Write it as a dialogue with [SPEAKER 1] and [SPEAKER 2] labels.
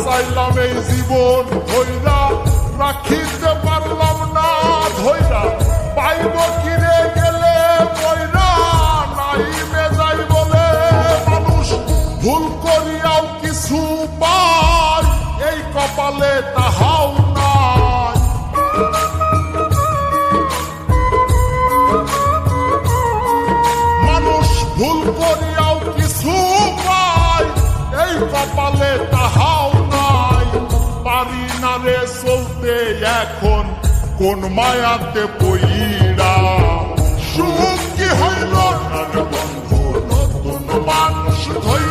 [SPEAKER 1] চাইলাম এই জীবন ধইরা রাখিতে পারলাম না ধইরা পাইব কিরে গেলে মইরা নাই মেজাই বলে মানুষ ভুল করিয়াও কিছু পায় এই কপালে তাহাও নাই মানুষ ভুল করিয়াও কিছু পায় এই কপালে তাহাও নাই পারি না রে চলতে এখন কোন মায়াতে পইরা সুখ কি হইল না রে বন্ধু নতুন মানুষ ধইরা